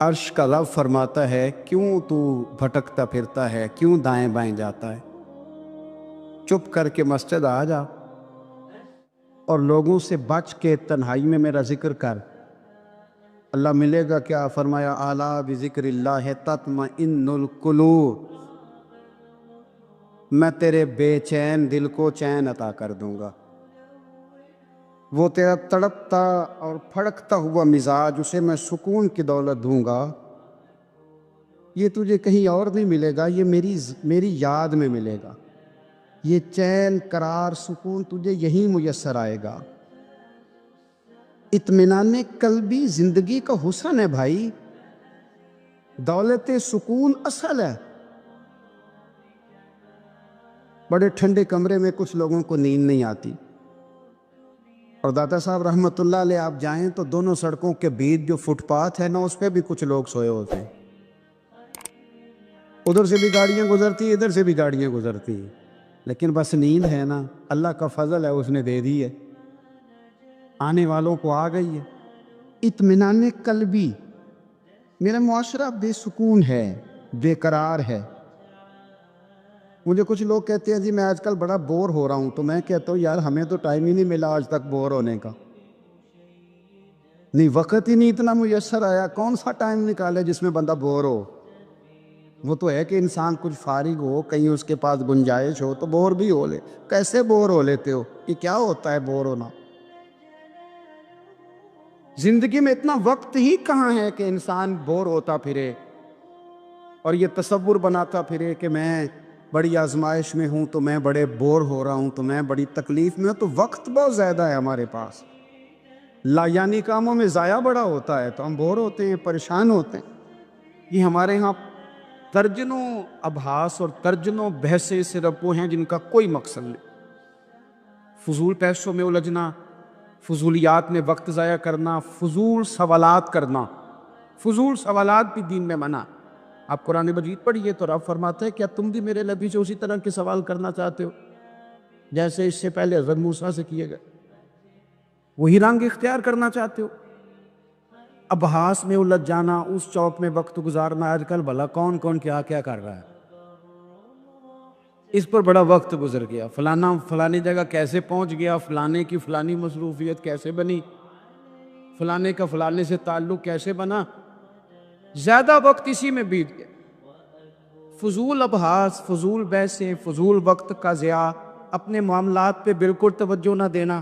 عرش کا رب فرماتا ہے، کیوں تو بھٹکتا پھرتا ہے، کیوں دائیں بائیں جاتا ہے؟ چپ کر کے مسجد آ جا اور لوگوں سے بچ کے تنہائی میں میرا ذکر کر۔ اللہ ملے گا کیا؟ فرمایا اعلیٰ بذکر اللہ تطمئن القلوب، میں تیرے بے چین دل کو چین عطا کر دوں گا۔ وہ تیرا تڑپتا اور پھڑکتا ہوا مزاج، اسے میں سکون کی دولت دوں گا۔ یہ تجھے کہیں اور نہیں ملے گا، یہ میری یاد میں ملے گا۔ یہ چین قرار سکون تجھے یہی میسر آئے گا۔ اطمینان قلبی زندگی کا حسن ہے بھائی، دولت سکون اصل ہے۔ بڑے ٹھنڈے کمرے میں کچھ لوگوں کو نیند نہیں آتی، اور داتا صاحب رحمت اللہ علیہ آپ جائیں تو دونوں سڑکوں کے بیچ جو فٹ پاتھ ہے نا، اس پہ بھی کچھ لوگ سوئے ہوتے ہیں۔ ادھر سے بھی گاڑیاں گزرتی ہیں، ادھر سے بھی گاڑیاں گزرتی ہیں، لیکن بس نیند ہے نا، اللہ کا فضل ہے، اس نے دے دی ہے، آنے والوں کو آ گئی ہے۔ اطمینان قلبی، میرا معاشرہ بے سکون ہے، بے قرار ہے۔ مجھے کچھ لوگ کہتے ہیں جی میں آج کل بڑا بور ہو رہا ہوں، تو میں کہتا ہوں یار ہمیں تو ٹائم ہی نہیں ملا آج تک بور ہونے کا، نہیں وقت ہی نہیں اتنا میسر آیا، کون سا ٹائم نکالے جس میں بندہ بور ہو؟ وہ تو ہے کہ انسان کچھ فارغ ہو، کہیں اس کے پاس گنجائش ہو تو بور بھی ہو لے۔ کیسے بور ہو لیتے ہو؟ یہ کیا ہوتا ہے بور ہونا؟ زندگی میں اتنا وقت ہی کہاں ہے کہ انسان بور ہوتا پھرے اور یہ تصور بناتا پھرے کہ میں بڑی آزمائش میں ہوں، تو میں بڑے بور ہو رہا ہوں، تو میں بڑی تکلیف میں ہوں۔ تو وقت بہت زیادہ ہے ہمارے پاس، لا یعنی کاموں میں ضائع بڑا ہوتا ہے، تو ہم بور ہوتے ہیں، پریشان ہوتے ہیں۔ یہ ہمارے ہاں درجنوں ابحاث اور درجنوں بحثیں صرف وہ ہیں جن کا کوئی مقصد نہیں۔ فضول پیسوں میں الجھنا، فضولیات میں وقت ضائع کرنا، فضول سوالات کرنا۔ فضول سوالات بھی دین میں منع۔ آپ قرآن مجید پڑھیے تو رب فرماتا ہے کیا تم بھی میرے نبی سے اسی طرح کے سوال کرنا چاہتے ہو جیسے اس سے پہلے حضرت موسیٰ سے کیے گئے؟ وہی رنگ اختیار کرنا چاہتے ہو؟ ابحاث میں الجھ جانا، اس چوک میں وقت گزارنا۔ آج کل بھلا کون کون کیا کیا کر رہا ہے، اس پر بڑا وقت گزر گیا۔ فلانا فلانی جگہ کیسے پہنچ گیا، فلانے کی فلانی مصروفیت کیسے بنی، فلانے کا فلانے سے تعلق کیسے بنا، زیادہ وقت اسی میں بیت گیا۔ فضول ابحاث، فضول بحثیں، فضول وقت کا ضیاع، اپنے معاملات پہ بالکل توجہ نہ دینا۔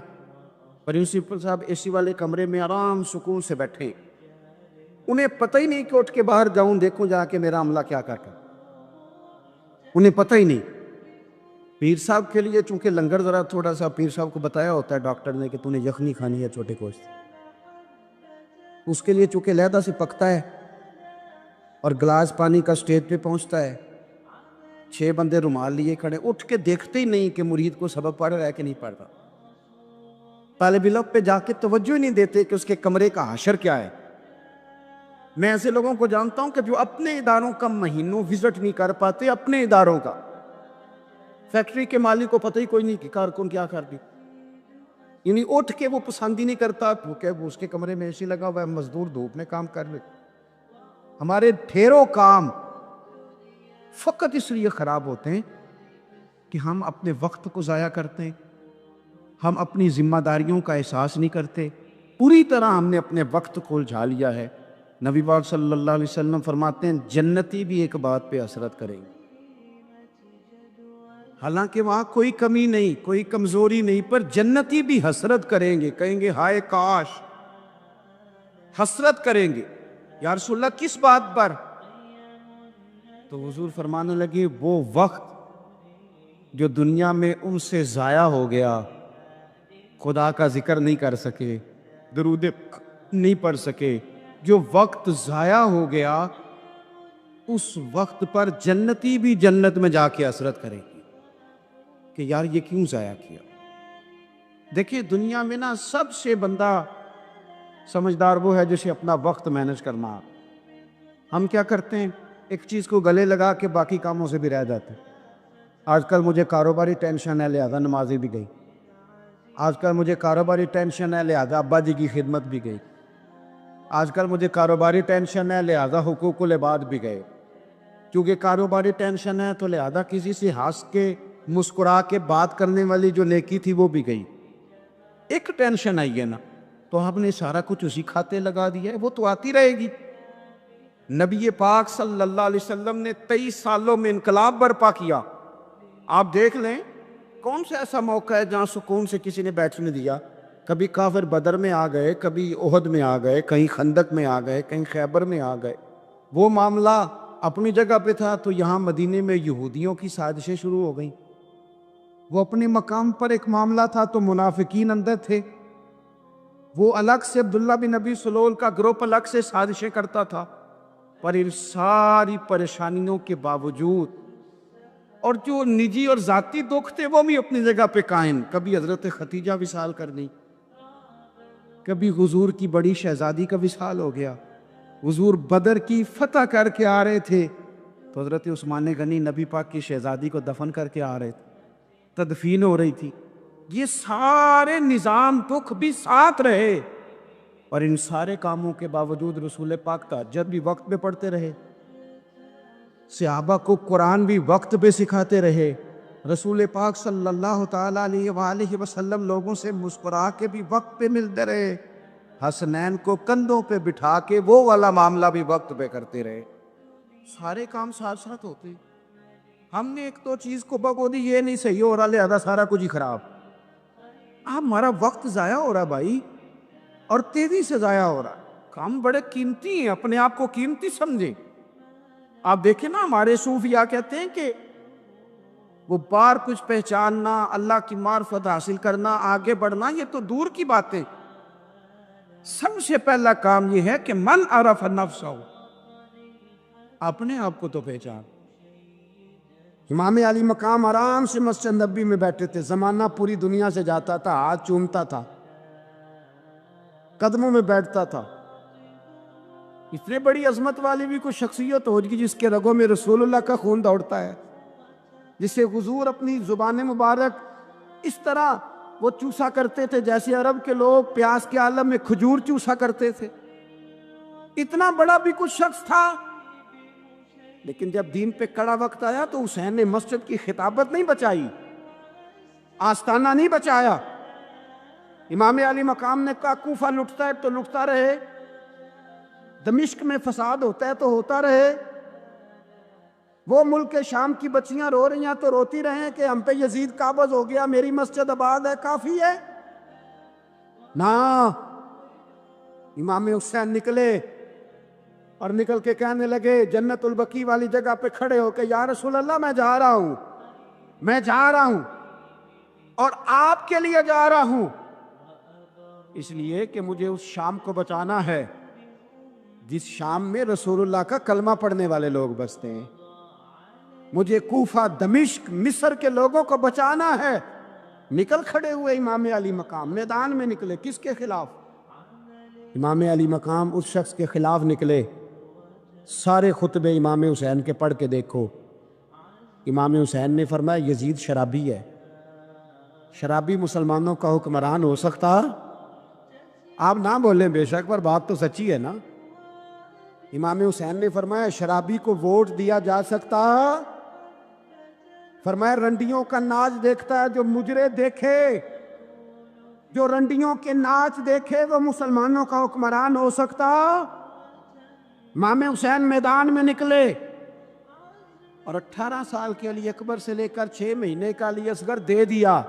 پرنسپل صاحب اے سی والے کمرے میں آرام سکون سے بیٹھے، انہیں پتہ ہی نہیں کہ اٹھ کے باہر جاؤں دیکھوں جا کے میرا عملہ کیا کر کے، انہیں پتہ ہی نہیں۔ پیر صاحب کے لیے چونکہ لنگر ذرا تھوڑا سا پیر صاحب کو بتایا ہوتا ہے ڈاکٹر نے کہ تو نے یخنی کھانی ہے چھوٹے گوشت، اس کے لیے چونکہ علیحدہ سے پکتا ہے اور گلاس پانی کا سٹیج پہ پہنچتا ہے، 6 بندے رومال لیے کھڑے، اٹھ کے دیکھتے ہی نہیں کہ مرید کو سبق پڑھ رہا ہے کہ نہیں پڑھ رہا۔ طالب علم پہ جا کے توجہ ہی نہیں دیتے کہ اس کے کمرے کا حشر کیا ہے۔ میں ایسے لوگوں کو جانتا ہوں کہ جو اپنے اداروں کا مہینوں وزٹ نہیں کر پاتے، اپنے اداروں کا۔ فیکٹری کے مالک کو پتہ ہی کوئی نہیں کہ کارکن کیا کر دی، یعنی اٹھ کے وہ پسند ہی نہیں کرتا کہ اس کے کمرے میں اے سی لگا ہوا ہے، مزدور دھوپ میں کام کر لے۔ ہمارے ڈھیروں کام فقط اس لیے خراب ہوتے ہیں کہ ہم اپنے وقت کو ضائع کرتے ہیں، ہم اپنی ذمہ داریوں کا احساس نہیں کرتے، پوری طرح ہم نے اپنے وقت کو الجھا لیا ہے۔ نبی پاک صلی اللہ علیہ وسلم فرماتے ہیں جنتی بھی ایک بات پہ حسرت کریں گے، حالانکہ وہاں کوئی کمی نہیں، کوئی کمزوری نہیں، پر جنتی بھی حسرت کریں گے، کہیں گے ہائے کاش، حسرت کریں گے۔ یا رسول اللہ کس بات پر؟ تو حضور فرمانے لگے وہ وقت جو دنیا میں ان سے ضائع ہو گیا، خدا کا ذکر نہیں کر سکے، درود نہیں پڑھ سکے، جو وقت ضائع ہو گیا، اس وقت پر جنتی بھی جنت میں جا کے حسرت کرے گی کہ یار یہ کیوں ضائع کیا۔ دیکھیں دنیا میں نا سب سے بندہ سمجھدار وہ ہے جسے اپنا وقت مینج کرنا۔ ہم کیا کرتے ہیں، ایک چیز کو گلے لگا کے باقی کاموں سے بھی رہ جاتے ہیں۔ آج کل مجھے کاروباری ٹینشن ہے لہذا نمازی بھی گئی، آج کل مجھے کاروباری ٹینشن ہے لہذا ابا جی کی خدمت بھی گئی، آج کل مجھے کاروباری ٹینشن ہے، لہذا حقوق العباد بھی گئے. کیونکہ کاروباری ٹینشن ہے تو لہذا کسی سے ہنس کے مسکرا کے بات کرنے والی جو نیکی تھی وہ بھی گئی. ایک ٹینشن آئی ہے نا تو ہم نے سارا کچھ اسی کھاتے لگا دیا ہے، وہ تو آتی رہے گی. نبی پاک صلی اللہ علیہ وسلم نے 23 سالوں میں انقلاب برپا کیا. آپ دیکھ لیں کون سا ایسا موقع ہے جہاں سکون سے کسی نے بیٹھنے دیا. کبھی کافر بدر میں آ گئے، کبھی احد میں آ گئے، کہیں خندق میں آ گئے، کہیں خیبر میں آ گئے. وہ معاملہ اپنی جگہ پہ تھا تو یہاں مدینے میں یہودیوں کی سازشیں شروع ہو گئیں. وہ اپنے مقام پر ایک معاملہ تھا تو منافقین اندر تھے. وہ الگ سے عبداللہ بن ابی سلول کا گروپ الگ سے سازشیں کرتا تھا. پر ان ساری پریشانیوں کے باوجود اور جو نجی اور ذاتی دکھ تھے وہ بھی اپنی جگہ پہ قائم. کبھی حضرت ختیجہ وصال کر گئی، کبھی حضور کی بڑی شہزادی کا وصال ہو گیا. حضور بدر کی فتح کر کے آ رہے تھے تو حضرت عثمان غنی نبی پاک کی شہزادی کو دفن کر کے آ رہے تھے، تدفین ہو رہی تھی. یہ سارے نظام دکھ بھی ساتھ رہے اور ان سارے کاموں کے باوجود رسول پاک تہجد بھی وقت پہ پڑھتے رہے، صحابہ کو قرآن بھی وقت پہ سکھاتے رہے. رسول پاک صلی اللہ تعالیٰ علیہ وآلہ وسلم لوگوں سے مسکرا کے بھی وقت پہ ملتے رہے. حسنین کو کندھوں پہ بٹھا کے وہ والا معاملہ بھی وقت پہ کرتے رہے. سارے کام ساتھ ساتھ ہوتے. ہم نے ایک تو چیز کو بگو دی، یہ نہیں صحیح ہو رہا لہذا سارا کچھ ہی خراب. ہمارا وقت ضائع ہو رہا بھائی، اور تیزی سے ضائع ہو رہا. کام بڑے قیمتی ہیں، اپنے آپ کو قیمتی سمجھیں. آپ دیکھیں نا ہمارے صوفیاء کہتے ہیں کہ وہ بار کچھ پہچاننا، اللہ کی معرفت حاصل کرنا، آگے بڑھنا یہ تو دور کی باتیں. سب سے پہلا کام یہ ہے کہ من عرف نفسہ، اپنے آپ کو تو پہچان. امام علی مقام آرام سے مسجد نبی میں بیٹھے تھے. زمانہ پوری دنیا سے جاتا تھا، ہاتھ چومتا تھا، قدموں میں بیٹھتا تھا. اتنے بڑی عظمت والی بھی کوئی شخصیت ہوگی جس کے رگوں میں رسول اللہ کا خون دوڑتا ہے، جسے حضور اپنی زبان مبارک اس طرح وہ چوسا کرتے تھے جیسے عرب کے لوگ پیاس کے عالم میں کھجور چوسا کرتے تھے. اتنا بڑا بھی کچھ شخص تھا، لیکن جب دین پہ کڑا وقت آیا تو حسین نے مسجد کی خطابت نہیں بچائی، آستانہ نہیں بچایا. امام علی مقام نے کہا کوفہ لٹتا ہے تو لٹتا رہے، دمشق میں فساد ہوتا ہے تو ہوتا رہے، وہ ملک شام کی بچیاں رو رہی ہیں تو روتی رہیں کہ ہم پہ یزید قابض ہو گیا، میری مسجد آباد ہے، کافی ہے نا. امام حسین نکلے اور نکل کے کہنے لگے جنت البقیع والی جگہ پہ کھڑے ہو کے، یا رسول اللہ میں جا رہا ہوں، میں جا رہا ہوں اور آپ کے لیے جا رہا ہوں، اس لیے کہ مجھے اس شام کو بچانا ہے جس شام میں رسول اللہ کا کلمہ پڑھنے والے لوگ بستے ہیں. مجھے کوفہ، دمشق، مصر کے لوگوں کو بچانا ہے. نکل کھڑے ہوئے امام علی مقام، میدان میں نکلے. کس کے خلاف؟ امام علی مقام اس شخص کے خلاف نکلے. سارے خطبے امام حسین کے پڑھ کے دیکھو. امام حسین نے فرمایا یزید شرابی ہے. شرابی مسلمانوں کا حکمران ہو سکتا؟ آپ نہ بولیں بے شک، پر بات تو سچی ہے نا. امام حسین نے فرمایا شرابی کو ووٹ دیا جا سکتا؟ فرمایا رنڈیوں کا ناچ دیکھتا ہے جو مجرے دیکھے، جو رنڈیوں کے ناچ دیکھے وہ مسلمانوں کا حکمران ہو سکتا؟ امام حسین میدان میں نکلے اور 18 سال کے علی اکبر سے لے کر 6 مہینے کا علی اصغر دے دیا،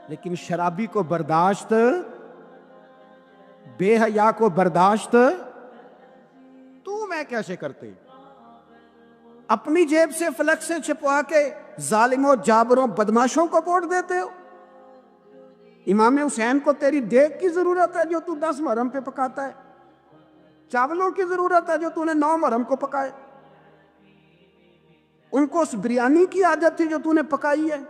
لیکن شرابی کو برداشت، بے حیا کو برداشت تو میں کیسے کرتے؟ اپنی جیب سے فلک سے چھپوا کے ظالموں، جابروں، بدماشوں کو ووٹ دیتے ہو. امام حسین کو تیری دیگ کی ضرورت ہے جو تو 10 محرم پہ پکاتا ہے، چاولوں کی ضرورت ہے جو تو نے 9 محرم کو پکائے. ان کو اس بریانی کی عادت تھی جو تو نے پکائی ہے.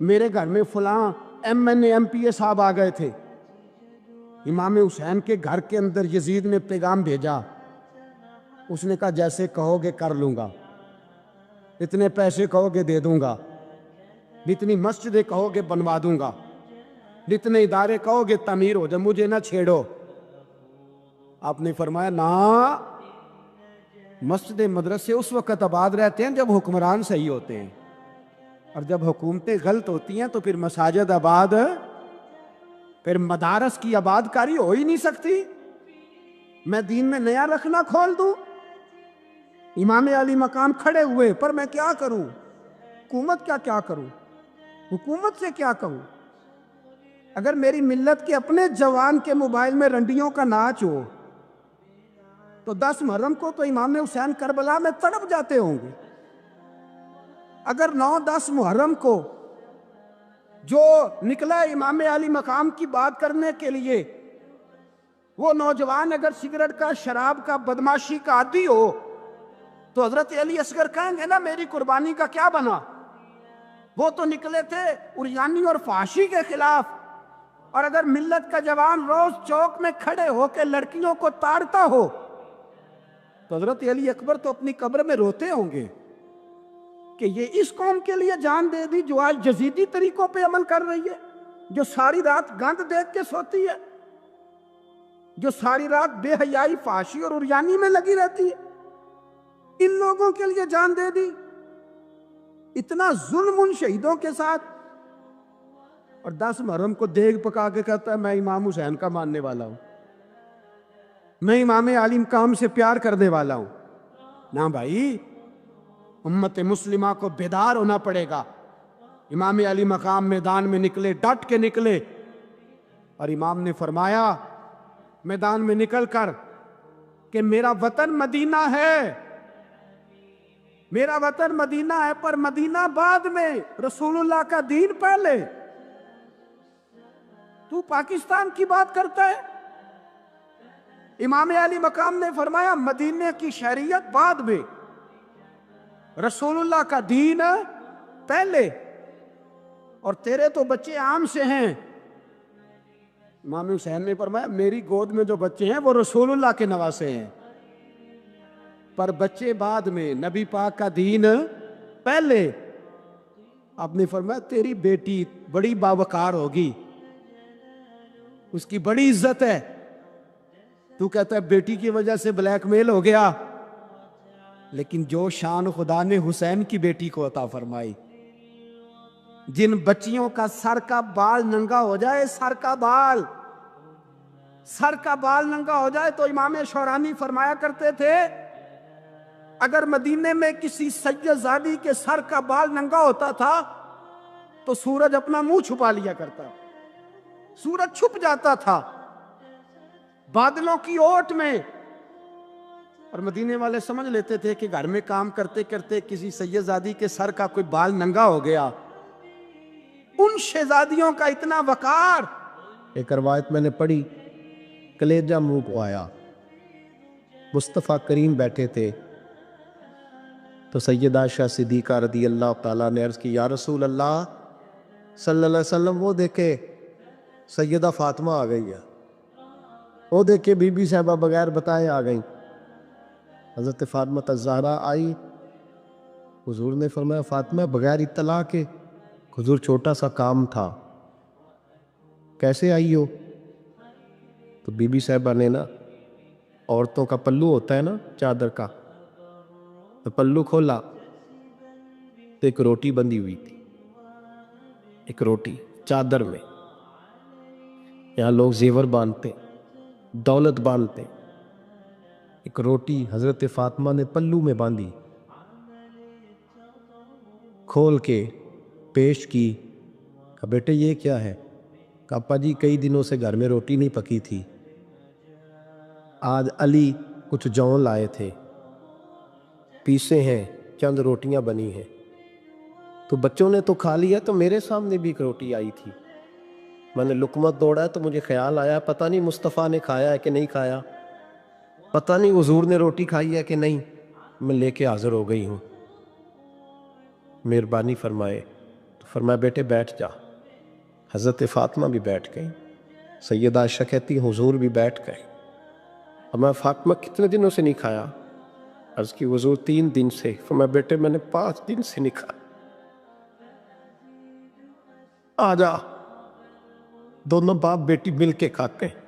میرے گھر میں فلاں ایم این اے، ایم پی اے صاحب آ گئے تھے. امام حسین کے گھر کے اندر یزید نے پیغام بھیجا. اس نے کہا جیسے کہو گے کر لوں گا، اتنے پیسے کہو گے دے دوں گا، جتنی مسجدیں کہو گے بنوا دوں گا، جتنے ادارے کہو گے تعمیر ہو جائے، مجھے نہ چھیڑو. آپ نے فرمایا نا، مسجد مدرسے اس وقت آباد رہتے ہیں جب حکمران صحیح ہوتے ہیں، اور جب حکومتیں غلط ہوتی ہیں تو پھر مساجد آباد، پھر مدارس کی آباد کاری ہو ہی نہیں سکتی۔ میں دین میں نیا رکھنا کھول دوں؟ امام علی مقام کھڑے ہوئے، پر میں کیا کروں؟ حکومت کیا کروں؟ حکومت سے کیا کہوں؟ اگر میری ملت کے اپنے جوان کے موبائل میں رنڈیوں کا ناچ ہو تو 10 محرم کو تو امام حسین کربلا میں تڑپ جاتے ہوں گے۔ اگر 9-10 محرم کو جو نکلا امام علی مقام کی بات کرنے کے لیے، وہ نوجوان اگر سگریٹ کا، شراب کا، بدماشی کا عادی ہو تو حضرت علی اصغر کہیں گے نا میری قربانی کا کیا بنا؟ وہ تو نکلے تھے عریانی اور فحاشی کے خلاف۔ اور اگر ملت کا جوان روز چوک میں کھڑے ہو کے لڑکیوں کو تاڑتا ہو تو حضرت علی اکبر تو اپنی قبر میں روتے ہوں گے کہ یہ اس قوم کے لیے جان دے دی جو آج جزیدی طریقوں پہ عمل کر رہی ہے، جو ساری رات گند دیکھ کے سوتی ہے، جو ساری رات بے حیائی، فحاشی اور عریانی میں لگی رہتی ہے، ان لوگوں کے لیے جان دے دی۔ اتنا ظلم ان شہیدوں کے ساتھ، اور 10 محرم کو دیگ پکا کے کہتا ہے میں امام حسین کا ماننے والا ہوں، میں امام علی مقام سے پیار کرنے والا ہوں۔ نہ بھائی، امت مسلمہ کو بیدار ہونا پڑے گا۔ امام علی مقام میدان میں نکلے، ڈٹ کے نکلے، اور امام نے فرمایا میدان میں نکل کر کہ میرا وطن مدینہ ہے، میرا وطن مدینہ ہے، پر مدینہ بعد میں، رسول اللہ کا دین پہلے۔ تو پاکستان کی بات کرتا ہے؟ امام علی مقام نے فرمایا مدینے کی شہریت بعد میں، رسول اللہ کا دین پہلے، اور تیرے تو بچے عام سے ہیں۔ امام حسین نے فرمایا میری گود میں جو بچے ہیں وہ رسول اللہ کے نواسے ہیں، پر بچے بعد میں، نبی پاک کا دین پہلے۔ آپ نے فرمایا تیری بیٹی بڑی باوقار ہوگی، اس کی بڑی عزت ہے، تو کہتا ہے بیٹی کی وجہ سے بلیک میل ہو گیا، لیکن جو شان خدا نے حسین کی بیٹی کو عطا فرمائی، جن بچیوں کا سر کا بال ننگا ہو جائے، سر کا بال ننگا ہو جائے، تو امام شورانی فرمایا کرتے تھے اگر مدینے میں کسی سید زادی کے سر کا بال ننگا ہوتا تھا تو سورج اپنا منہ چھپا لیا کرتا، سورج چھپ جاتا تھا بادلوں کی اوٹ میں، اور مدینے والے سمجھ لیتے تھے کہ گھر میں کام کرتے کرتے کسی سید زادی کے سر کا کوئی بال ننگا ہو گیا۔ ان شہزادیوں کا اتنا وقار۔ ایک روایت میں نے پڑھی، کلیجہ منہ کو آیا، مصطفیٰ کریم بیٹھے تھے تو سیدہ عائشہ صدیقہ رضی اللہ تعالیٰ نے عرض کی یا رسول اللہ صلی اللہ علیہ وسلم، وہ دیکھے سیدہ فاطمہ آ گئی ہے، وہ دیکھے بی بی صاحبہ بغیر بتائے آ گئیں۔ حضرت فاطمہ الزہرا آئی، حضور نے فرمایا فاطمہ بغیر اطلاع کے؟ حضور چھوٹا سا کام تھا۔ کیسے آئی ہو؟ تو بی بی صاحبہ نے نا، عورتوں کا پلو ہوتا ہے نا چادر کا، تو پلو کھولا تو ایک روٹی بندھی ہوئی تھی، ایک روٹی چادر میں۔ یہاں لوگ زیور باندھتے، دولت باندھتے، ایک روٹی حضرت فاطمہ نے پلو میں باندھی، کھول کے پیش کی۔ کہا بیٹے یہ کیا ہے؟ کہا ابا جی کئی دنوں سے گھر میں روٹی نہیں پکی تھی، آج علی کچھ جون لائے تھے، پیسے ہیں، چند روٹیاں بنی ہیں، تو بچوں نے تو کھا لیا، تو میرے سامنے بھی ایک روٹی آئی تھی، میں نے لقمت دوڑا تو مجھے خیال آیا پتہ نہیں مصطفیٰ نے کھایا ہے کہ نہیں کھایا، پتہ نہیں حضور نے روٹی کھائی ہے کہ نہیں، میں لے کے حاضر ہو گئی ہوں، مہربانی فرمائے۔ تو فرمایا بیٹے بیٹھ جا۔ حضرت فاطمہ بھی بیٹھ گئی، سیدہ عائشہ کہتی حضور بھی بیٹھ گئے۔ فرمایا فاطمہ کتنے دنوں سے نہیں کھایا؟ عرض کی حضور 3 دن سے۔ فرمایا بیٹے میں نے 5 دن سے نہیں کھایا، آ جا، دونوں باپ بیٹی مل کے کھاتے ہیں۔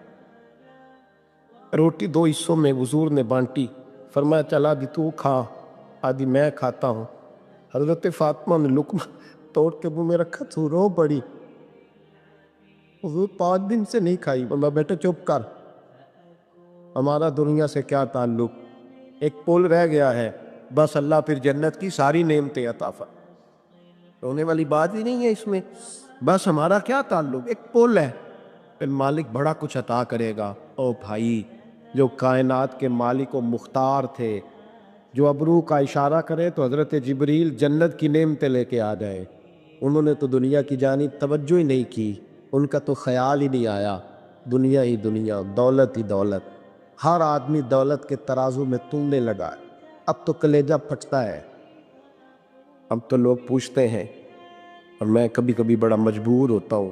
روٹی 2 حصوں میں حضور نے بانٹی، فرمایا چل آدھی تو کھا آدھی میں کھاتا ہوں۔ حضرت فاطمہ نے لقمہ توڑ کے منہ میں رکھا تو رو پڑی، حضور 5 دن سے نہیں کھائی۔ بولا بیٹا چپ کر، ہمارا دنیا سے کیا تعلق، ایک پل رہ گیا ہے، بس اللہ پھر جنت کی ساری نعمتیں عطا فرمائے، رونے والی بات ہی نہیں ہے اس میں، بس ہمارا کیا تعلق، ایک پل ہے، پھر مالک بڑا کچھ عطا کرے گا۔ او بھائی، جو کائنات کے مالک و مختار تھے، جو ابرو کا اشارہ کرے تو حضرت جبریل جنت کی نعمتیں لے کے آ جائے، انہوں نے تو دنیا کی جانب توجہ ہی نہیں کی، ان کا تو خیال ہی نہیں آیا، دنیا ہی دنیا، دولت ہی دولت، ہر آدمی دولت کے ترازو میں تولنے لگا ہے۔ اب تو کلیجہ پھٹتا ہے، اب تو لوگ پوچھتے ہیں، اور میں کبھی کبھی بڑا مجبور ہوتا ہوں،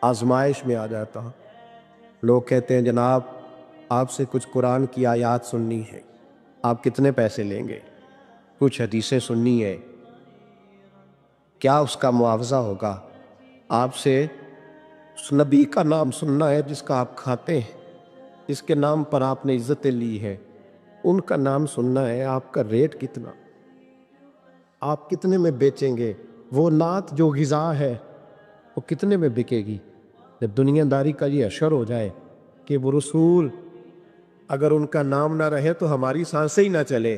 آزمائش میں آ جاتا ہوں، لوگ کہتے ہیں جناب آپ سے کچھ قرآن کی آیات سننی ہے، آپ کتنے پیسے لیں گے؟ کچھ حدیثیں سننی ہے، کیا اس کا معاوضہ ہوگا؟ آپ سے اس نبی کا نام سننا ہے جس کا آپ کھاتے ہیں، جس کے نام پر آپ نے عزتیں لی ہے، ان کا نام سننا ہے، آپ کا ریٹ کتنا، آپ کتنے میں بیچیں گے؟ وہ نعت جو غذا ہے وہ کتنے میں بکے گی؟ جب دنیا داری کا یہ اشر ہو جائے کہ وہ رسول اگر ان کا نام نہ رہے تو ہماری سانسیں ہی نہ چلے،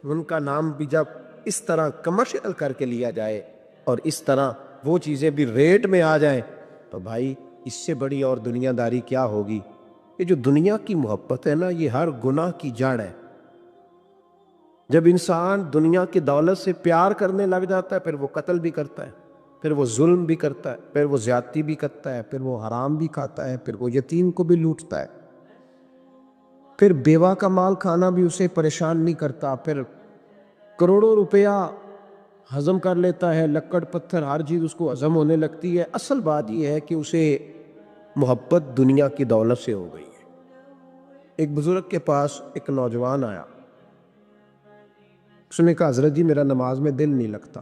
ان کا نام بھی جب اس طرح کمرشل کر کے لیا جائے اور اس طرح وہ چیزیں بھی ریٹ میں آ جائیں، تو بھائی اس سے بڑی اور دنیا داری کیا ہوگی؟ یہ جو دنیا کی محبت ہے نا، یہ ہر گناہ کی جڑ ہے۔ جب انسان دنیا کی دولت سے پیار کرنے لگ جاتا ہے، پھر وہ قتل بھی کرتا ہے، پھر وہ ظلم بھی کرتا ہے، پھر وہ زیادتی بھی کرتا ہے، پھر وہ حرام بھی کھاتا ہے، پھر وہ یتیم کو بھی لوٹتا ہے، پھر بیوہ کا مال کھانا بھی اسے پریشان نہیں کرتا، پھر کروڑوں روپیہ ہضم کر لیتا ہے، لکڑ پتھر ہر چیز اس کو ہضم ہونے لگتی ہے۔ اصل بات یہ ہے کہ اسے محبت دنیا کی دولت سے ہو گئی ہے۔ ایک بزرگ کے پاس ایک نوجوان آیا، اس نے کہا حضرت جی میرا نماز میں دل نہیں لگتا۔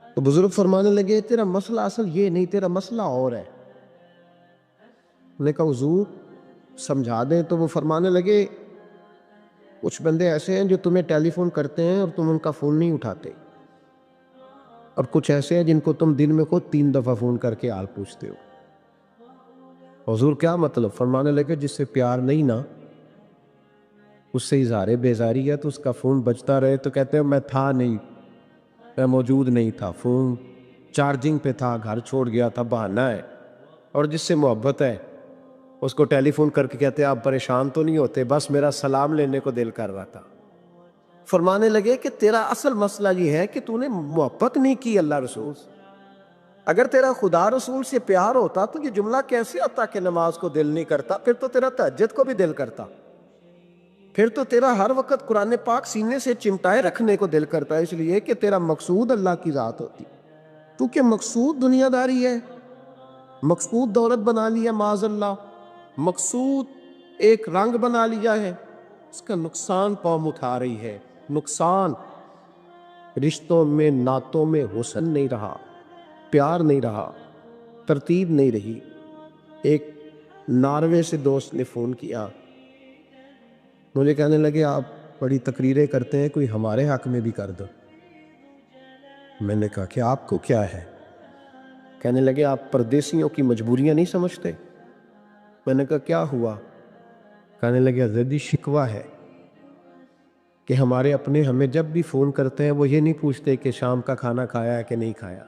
تو بزرگ فرمانے لگے تیرا مسئلہ اصل یہ نہیں، تیرا مسئلہ اور ہے۔ انہوں نے کہا حضور سمجھا دیں۔ تو وہ فرمانے لگے کچھ بندے ایسے ہیں جو تمہیں ٹیلی فون کرتے ہیں اور تم ان کا فون نہیں اٹھاتے، اور کچھ ایسے ہیں جن کو تم دن میں خود 3 دفعہ فون کر کے حال پوچھتے ہو۔ حضور کیا مطلب؟ فرمانے لگے جس سے پیار نہیں نا، اس سے اظہار بیزاری ہے تو اس کا فون بجتا رہے تو کہتے ہیں میں تھا نہیں، میں موجود نہیں تھا، فون چارجنگ پہ تھا، گھر چھوڑ گیا تھا، بہانہ ہے۔ اور جس سے محبت ہے اس کو ٹیلی فون کر کے کہتے ہیں آپ پریشان تو نہیں ہوتے؟ بس میرا سلام لینے کو دل کر رہا تھا۔ فرمانے لگے کہ تیرا اصل مسئلہ یہ ہے کہ تو نے محبت نہیں کی اللہ رسول سے۔ اگر تیرا خدا رسول سے پیار ہوتا تو یہ جملہ کیسے آتا کہ نماز کو دل نہیں کرتا؟ پھر تو تیرا تہجد کو بھی دل کرتا، پھر تو تیرا ہر وقت قرآن پاک سینے سے چمٹائے رکھنے کو دل کرتا ہے، اس لیے کہ تیرا مقصود اللہ کی ذات ہوتی، تو کہ مقصود دنیا داری ہے، مقصود دولت بنا لیا معاذ اللہ، مقصود ایک رنگ بنا لیا ہے، اس کا نقصان قوم اٹھا رہی ہے۔ نقصان رشتوں میں، نعتوں میں حسن نہیں رہا، پیار نہیں رہا، ترتیب نہیں رہی۔ ایک ناروے سے دوست نے فون کیا، مجھے کہنے لگے آپ بڑی تقریریں کرتے ہیں، کوئی ہمارے حق میں بھی کر دو۔ میں نے کہا کہ آپ کو کیا ہے؟ کہنے لگے آپ پردیسیوں کی مجبوریاں نہیں سمجھتے۔ میں نے کہا کیا ہوا؟ کہنے لگے حضرت جی شکوہ ہے کہ ہمارے اپنے ہمیں جب بھی فون کرتے ہیں وہ یہ نہیں پوچھتے کہ شام کا کھانا کھایا ہے کہ نہیں کھایا،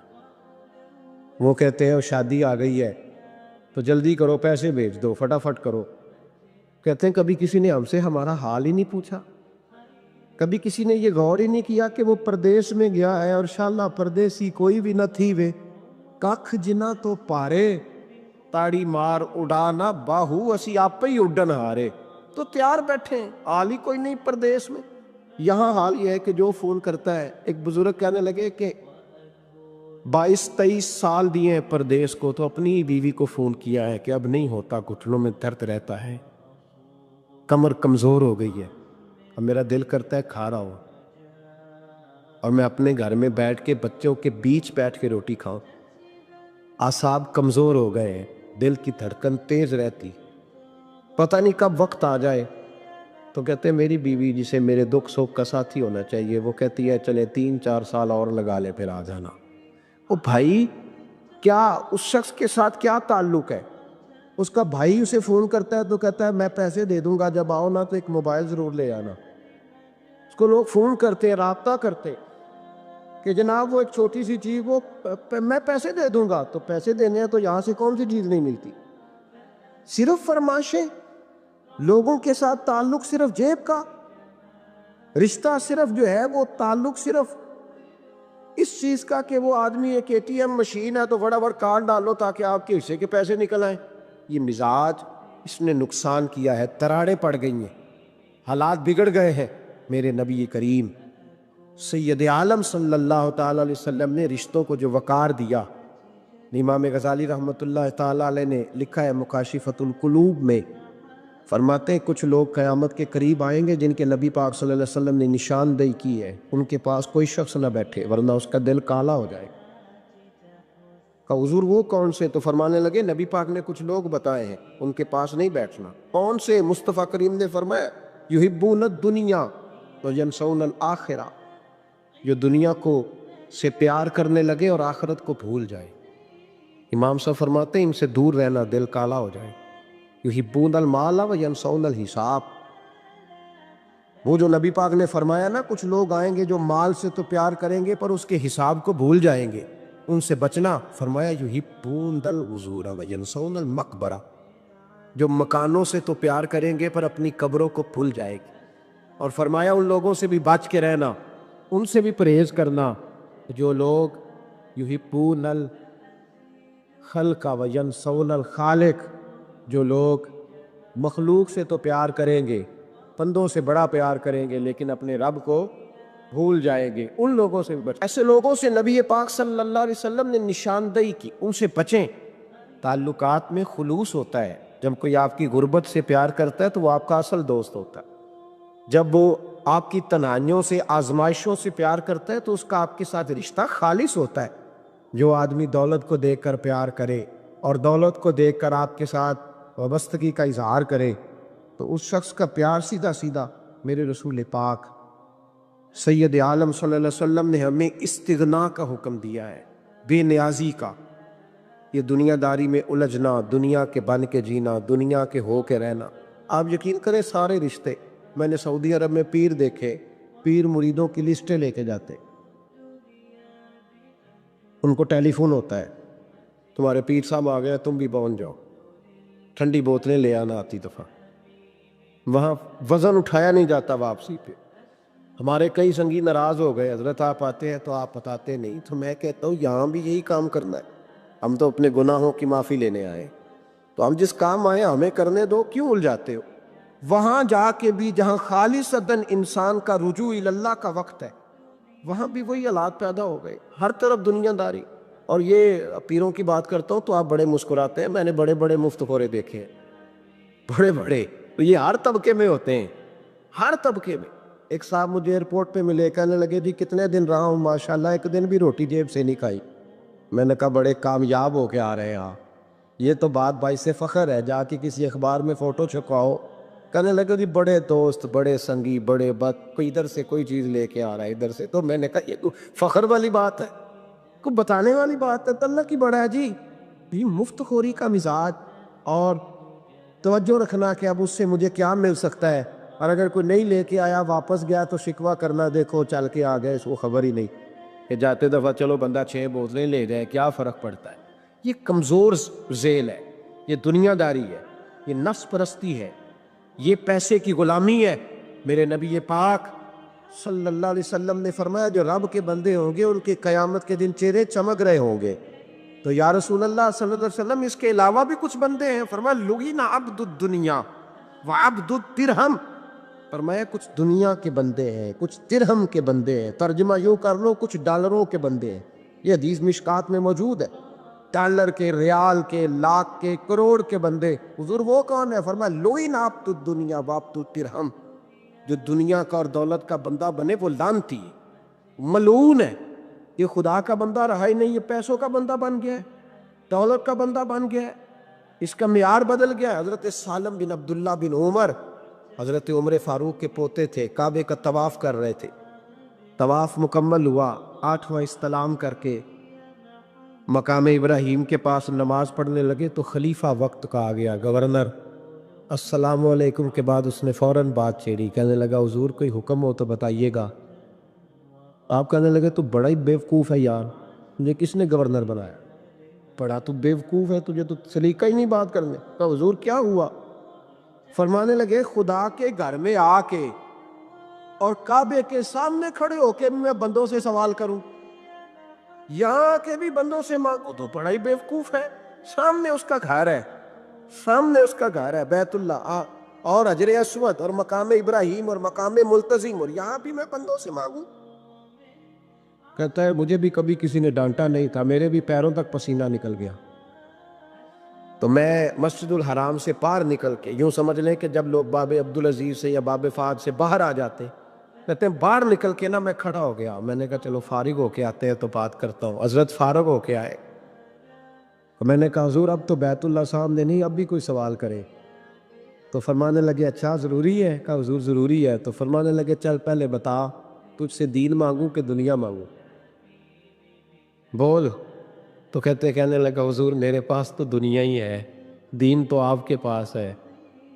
وہ کہتے ہیں شادی آ گئی ہے تو جلدی کرو، پیسے بھیج دو، فٹافٹ کرو۔ کہتے ہیں کبھی کسی نے ہم سے ہمارا حال ہی نہیں پوچھا، کبھی کسی نے یہ غور ہی نہیں کیا کہ وہ پردیس میں گیا ہے، اور شاءاللہ پردیسی کوئی بھی نہ تھی وے ککھ جنا تو پارے تاڑی مار اڑانا باہو اسی آپ پہ ہی اڈن ہارے۔ تو تیار بیٹھے ہیں، حال ہی کوئی نہیں پردیس میں۔ یہاں حال یہ ہے کہ جو فون کرتا ہے، ایک بزرگ کہنے لگے کہ 22-23 سال دیے ہیں پردیس کو، تو اپنی بیوی کو فون کیا ہے کہ اب نہیں ہوتا، گھٹنوں میں درد رہتا ہے، کمر کمزور ہو گئی ہے، اب میرا دل کرتا ہے کھا رہا ہوں، اور میں اپنے گھر میں بیٹھ کے بچوں کے بیچ بیٹھ کے روٹی کھاؤں، اعصاب کمزور ہو گئے ہیں، دل کی دھڑکن تیز رہتی، پتہ نہیں کب وقت آ جائے تو کہتے ہیں میری بیوی جسے میرے دکھ سکھ کا ساتھی ہونا چاہیے، وہ کہتی ہے چلے 3-4 سال اور لگا لے پھر آ جانا۔ او بھائی، کیا اس شخص کے ساتھ کیا تعلق ہے؟ اس کا بھائی اسے فون کرتا ہے تو کہتا ہے میں پیسے دے دوں گا، جب آؤ نا تو ایک موبائل ضرور لے آنا۔ اس کو لوگ فون کرتے ہیں، رابطہ کرتے کہ جناب وہ ایک چھوٹی سی چیز، وہ میں پیسے دے دوں گا، تو پیسے دینے ہیں تو یہاں سے کون سی چیز نہیں ملتی؟ صرف فرمائشیں، لوگوں کے ساتھ تعلق صرف جیب کا، رشتہ صرف جو ہے وہ تعلق صرف اس چیز کا کہ وہ آدمی ایک ATM مشین ہے تو فٹافٹ کارڈ ڈالو تاکہ آپ کے حصے کے پیسے نکل آئیں۔ یہ مزاج اس نے نقصان کیا ہے، تراڑیں پڑ گئی ہیں، حالات بگڑ گئے ہیں۔ میرے نبی کریم سید عالم صلی اللہ تعالی علیہ وسلم نے رشتوں کو جو وقار دیا، امام غزالی رحمۃ اللہ تعالی علیہ نے لکھا ہے مکاشفۃ القلوب میں، فرماتے ہیں کچھ لوگ قیامت کے قریب آئیں گے جن کے نبی پاک صلی اللہ علیہ وسلم نے نشاندہی کی ہے، ان کے پاس کوئی شخص نہ بیٹھے ورنہ اس کا دل کالا ہو جائے۔ کہا حضور وہ کون سے؟ تو فرمانے لگے نبی پاک نے کچھ لوگ بتائے ہیں، ان کے پاس نہیں بیٹھنا۔ کون سے؟ مصطفیٰ کریم نے فرمایا یحبون الدنیا وینسون الآخرہ، جو دنیا کو سے پیار کرنے لگے اور آخرت کو بھول جائے۔ امام صاحب فرماتے ہیں ان سے دور رہنا، دل کالا ہو جائے۔ یحبون المال وینسون الحساب، وہ جو نبی پاک نے فرمایا نا کچھ لوگ آئیں گے جو مال سے تو پیار کریں گے پر اس کے حساب کو بھول جائیں گے، ان سے بچنا۔ فرمایا یحبون الحضور وینسون المقبرہ، جو مکانوں سے تو پیار کریں گے پر اپنی قبروں کو بھول جائے گی۔ اور فرمایا ان لوگوں سے بھی بچ کے رہنا، ان سے بھی پرہیز کرنا جو لوگ یحبون الخلق وینسون الخالق، جو لوگ مخلوق سے تو پیار کریں گے، بندوں سے بڑا پیار کریں گے لیکن اپنے رب کو بھول جائیں گے، ان لوگوں سے بھی بچیں۔ ایسے لوگوں سے نبی پاک صلی اللہ علیہ وسلم نے نشاندہی کی، ان سے بچیں۔ تعلقات میں خلوص ہوتا ہے، جب کوئی آپ کی غربت سے پیار کرتا ہے تو وہ آپ کا اصل دوست ہوتا ہے، جب وہ آپ کی تنہائیوں سے آزمائشوں سے پیار کرتا ہے تو اس کا آپ کے ساتھ رشتہ خالص ہوتا ہے۔ جو آدمی دولت کو دیکھ کر پیار کرے اور دولت کو دیکھ کر آپ کے ساتھ وابستگی کا اظہار کرے تو اس شخص کا پیار سیدھا سیدھا، میرے رسول پاک سید عالم صلی اللہ علیہ وسلم نے ہمیں استغنا کا حکم دیا ہے، بے نیازی کا۔ یہ دنیا داری میں الجھنا، دنیا کے بن کے جینا، دنیا کے ہو کے رہنا، آپ یقین کریں سارے رشتے، میں نے سعودی عرب میں پیر دیکھے، پیر مریدوں کی لسٹیں لے کے جاتے، ان کو ٹیلی فون ہوتا ہے تمہارے پیر صاحب آ گئے تم بھی پہنچ جاؤ، ٹھنڈی بوتلیں لے آنا آتی دفعہ، وہاں وزن اٹھایا نہیں جاتا واپسی پہ۔ ہمارے کئی سنگی ناراض ہو گئے، حضرت آپ آتے ہیں تو آپ بتاتے نہیں، تو میں کہتا ہوں یہاں بھی یہی کام کرنا ہے، ہم تو اپنے گناہوں کی معافی لینے آئے، تو ہم جس کام آئے ہمیں کرنے دو، کیوں الجھاتے ہو؟ وہاں جا کے بھی جہاں خالصتاً انسان کا رجوع اللہ کا وقت ہے، وہاں بھی وہی حالات پیدا ہو گئے، ہر طرف دنیا داری۔ اور یہ پیروں کی بات کرتا ہوں تو آپ بڑے مسکراتے ہیں، میں نے بڑے بڑے مفت خورے دیکھے ہیں، بڑے بڑے، تو یہ ہر طبقے میں ہوتے ہیں، ہر طبقے میں۔ ایک صاحب مجھے ایئرپورٹ پہ ملے، کہنے لگے جی کتنے دن رہا ہوں، ماشاءاللہ ایک دن بھی روٹی جیب سے نہیں کھائی۔ میں نے کہا بڑے کامیاب ہو کے آ رہے ہیں آپ، یہ تو بات باعث فخر ہے، جا کے کسی اخبار میں فوٹو چھپواؤ۔ کہنے لگے جی بڑے دوست، بڑے سنگی، بڑے کوئی ادھر سے کوئی چیز لے کے آ رہا ہے ادھر سے، تو میں نے کہا یہ فخر والی بات ہے، کوئی بتانے والی بات ہے؟ تو اللہ کی بڑا ہے جی، یہ مفت خوری کا مزاج، اور توجہ رکھنا کہ اب اس سے مجھے کیا مل سکتا ہے، اور اگر کوئی نہیں لے کے آیا واپس گیا تو شکوہ کرنا دیکھو چل کے آ گئے، اس کو خبر ہی نہیں کہ جاتے دفعہ چلو بندہ 6 بوتلیں لے جائے، کیا فرق پڑتا ہے؟ یہ کمزور ذیل ہے، یہ دنیا داری ہے، یہ نفس پرستی ہے، یہ پیسے کی غلامی ہے۔ میرے نبی پاک صلی اللہ علیہ وسلم نے فرمایا جو رب کے بندے ہوں گے ان کے قیامت کے دن چہرے چمک رہے ہوں گے۔ تو یا رسول اللہ صلی اللہ علیہ وسلم اس کے علاوہ بھی کچھ بندے ہیں؟ فرمایا لعن عبد الدنیا وعبد الدرہم، فرمایا کچھ دنیا کے بندے ہیں، کچھ درہم کے بندے ہیں، ترجمہ یوں کر لو کچھ ڈالروں کے بندے ہیں۔ یہ حدیث مشکات میں موجود ہے، ڈالر کے، ریال کے، لاکھ کے، کروڑ کے بندے۔ حضور وہ کون ہے؟ فرمایا لعن عبد الدنیا وعبد الدرہم، جو دنیا کا اور دولت کا بندہ بنے وہ لعنتی ملعون ہے۔ یہ خدا کا بندہ رہا ہی نہیں، یہ پیسوں کا بندہ بن گیا ہے، دولت کا بندہ بن گیا ہے۔ اس کا معیار بدل گیا ہے۔ حضرت سالم بن عبداللہ بن عمر حضرت عمر فاروق کے پوتے تھے، کعبے کا طواف کر رہے تھے، طواف مکمل ہوا، 8واں استلام کر کے مقام ابراہیم کے پاس نماز پڑھنے لگے تو خلیفہ وقت کا آ گیا، گورنر۔ السلام علیکم کے بعد اس نے فوراً بات چھیڑی، کہنے لگا حضور کوئی حکم ہو تو بتائیے گا۔ آپ کہنے لگے تو بڑا ہی بیوقوف ہے یار، مجھے کس نے گورنر بنایا؟ بڑا تو بیوقوف ہے، تجھے تو سلیقہ ہی نہیں بات کرنے کا۔ حضور کیا ہوا؟ فرمانے لگے خدا کے گھر میں آ کے اور کعبے کے سامنے کھڑے ہو کے میں بندوں سے سوال کروں، یہاں کے بھی بندوں سے مانگو تو بڑا ہی بیوقوف ہے۔ سامنے اس کا گھر ہے، سامنے اس کا گھر ہے بیت اللہ اور حجر اسود اور مقام ابراہیم اور مقام ملتزم، اور یہاں بھی میں بندوں سے مانگوں؟ کہتا ہے مجھے بھی کبھی کسی نے ڈانٹا نہیں تھا، میرے بھی پیروں تک پسینہ نکل گیا، تو میں مسجد الحرام سے پار نکل کے، یوں سمجھ لیں کہ جب لوگ باب عبدالعزیز سے یا باب فہد سے باہر آ جاتے، کہتے ہیں باہر نکل کے نا میں کھڑا ہو گیا، میں نے کہا چلو فارغ ہو کے آتے ہیں تو بات کرتا ہوں۔ حضرت فارغ ہو کے آئے، تو میں نے کہا حضور اب تو بیت اللہ سامنے نہیں، اب بھی کوئی سوال کرے؟ تو فرمانے لگے اچھا ضروری ہے؟ کہا حضور ضروری ہے۔ تو فرمانے لگے چل پہلے بتا تجھ سے دین مانگوں کہ دنیا مانگوں، بول۔ تو کہنے لگا حضور میرے پاس تو دنیا ہی ہے، دین تو آپ کے پاس ہے۔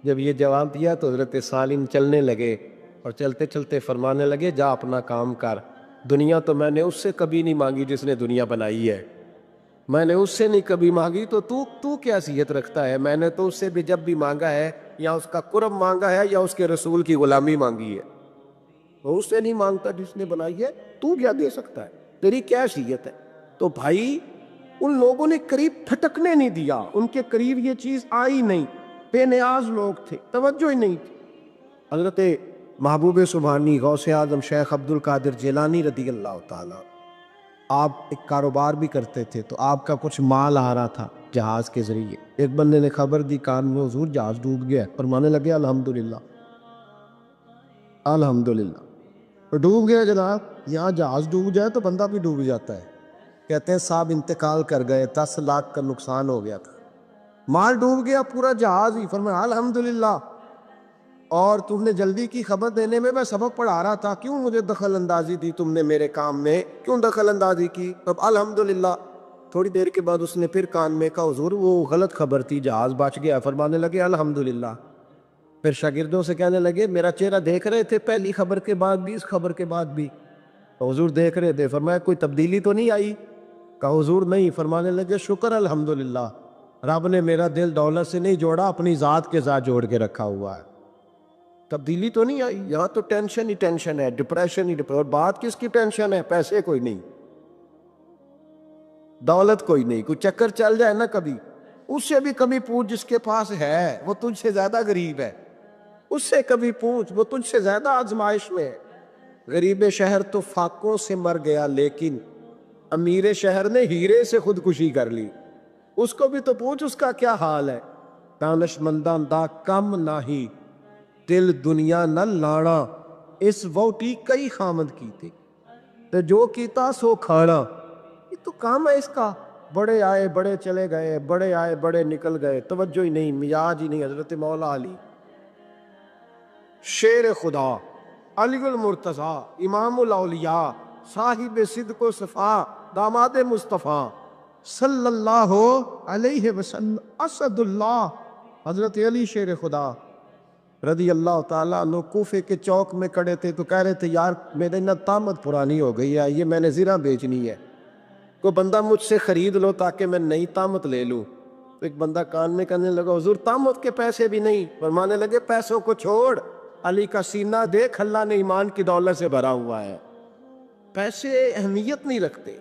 جب یہ جواب دیا تو حضرت سالم چلنے لگے، اور چلتے چلتے فرمانے لگے جا اپنا کام کر، دنیا تو میں نے اس سے کبھی نہیں مانگی جس نے دنیا بنائی ہے، میں نے اس سے نہیں کبھی مانگی، تو کیا حیثیت رکھتا ہے؟ میں نے تو اس سے بھی جب بھی مانگا ہے یا اس کا قرب مانگا ہے یا اس کے رسول کی غلامی مانگی ہے، وہ اس سے نہیں مانگتا جس نے بنائی ہے، تو کیا دے سکتا ہے؟ تیری کیا حیثیت ہے؟ تو بھائی ان لوگوں نے قریب پھٹکنے نہیں دیا، ان کے قریب یہ چیز آئی نہیں، بے نیاز لوگ تھے، توجہ ہی نہیں تھی۔ حضرت محبوب سبحانی غوث اعظم شیخ عبد القادر جیلانی رضی اللہ تعالیٰ، آپ ایک کاروبار بھی کرتے تھے، تو آپ کا کچھ مال آ رہا تھا جہاز کے ذریعے، ایک بندے نے خبر دی کان میں حضور جہاز ڈوب گیا ہے، فرمانے لگے الحمدللہ الحمدللہ۔ ڈوب گیا جناب، یہاں جہاز ڈوب جائے تو بندہ بھی ڈوب جاتا ہے۔ کہتے ہیں صاحب انتقال کر گئے، 10 لاکھ کا نقصان ہو گیا تھا، مال ڈوب گیا پورا جہاز ہی، فرمایا الحمدللہ، اور تم نے جلدی کی خبر دینے میں سبق پڑھا رہا تھا، کیوں مجھے دخل اندازی دی تم نے میرے کام میں، کیوں دخل اندازی کی؟ اب الحمدللہ۔ تھوڑی دیر کے بعد اس نے پھر کان میں کہا حضور وہ غلط خبر تھی، جہاز بچ گیا، فرمانے لگے الحمدللہ۔ پھر شاگردوں سے کہنے لگے میرا چہرہ دیکھ رہے تھے پہلی خبر کے بعد بھی، اس خبر کے بعد بھی؟ تو حضور دیکھ رہے تھے، فرمایا کوئی تبدیلی تو نہیں آئی؟ کہا حضور نہیں، فرمانے لگے شکر الحمدللہ، رب نے میرا دل دولت سے نہیں جوڑا، اپنی ذات کے ساتھ جوڑ کے رکھا ہوا ہے، تبدیلی تو نہیں آئی، یہاں تو ٹینشن ہی ٹینشن ہے، ڈپریشن ہی ڈپریشن، اور بات کس کی ٹینشن ہے؟ پیسے کوئی نہیں، دولت کوئی نہیں، کوئی چکر چل جائے نا کبھی، اس سے بھی کبھی پوچھ جس کے پاس ہے، وہ تجھ سے زیادہ غریب ہے، اس سے کبھی پوچھ، وہ تجھ سے زیادہ آزمائش میں ہے۔ غریب شہر تو فاقوں سے مر گیا، لیکن امیر شہر نے ہیرے سے خودکشی کر لی، اس کو بھی تو پوچھ اس کا کیا حال ہے۔ دانش مندان دا کم نہیں، دل دنیا نہ لانا، اس ووٹی کئی خامد کی تھی، تو جو کیتا سو کھانا، یہ تو کام ہے اس کا، بڑے آئے بڑے چلے گئے، بڑے آئے بڑے نکل گئے، توجہ ہی نہیں، مزاج ہی نہیں۔ حضرت مولا علی شیر خدا، علی المرتضی، امام الاولیاء، صاحب صدق و صفا، داماد مصطفیٰ صلی اللہ علیہ وسلم، اسد اللہ، حضرت علی شیر خدا رضی اللہ تعالیٰ عنہ کوفے کے چوک میں کھڑے تھے، تو کہہ رہے تھے یار میرے نا طامت پرانی ہو گئی ہے، یہ میں نے زرہ بیچنی ہے، کوئی بندہ مجھ سے خرید لو تاکہ میں نئی طامت لے لوں۔ تو ایک بندہ کان میں کہنے لگا حضور طامت کے پیسے بھی نہیں؟ فرمانے لگے پیسوں کو چھوڑ، علی کا سینہ دیکھ، اللہ نے ایمان کی دولت سے بھرا ہوا ہے، پیسے اہمیت نہیں رکھتے،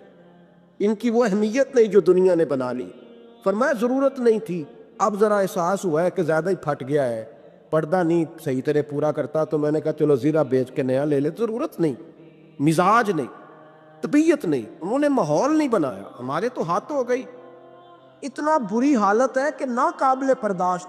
ان کی وہ اہمیت نہیں جو دنیا نے بنا لی۔ فرمایا ضرورت نہیں تھی، اب ذرا احساس ہوا ہے کہ زیادہ ہی پھٹ گیا ہے، پردہ نہیں صحیح طرح پورا کرتا، تو میں نے کہا چلو زیرہ بیچ کے نیا لے لے۔ ضرورت نہیں، مزاج نہیں، طبیعت نہیں، انہوں نے ماحول نہیں بنایا، ہمارے تو ہاتھ ہو گئی۔ اتنا بری حالت ہے کہ ناقابل برداشت،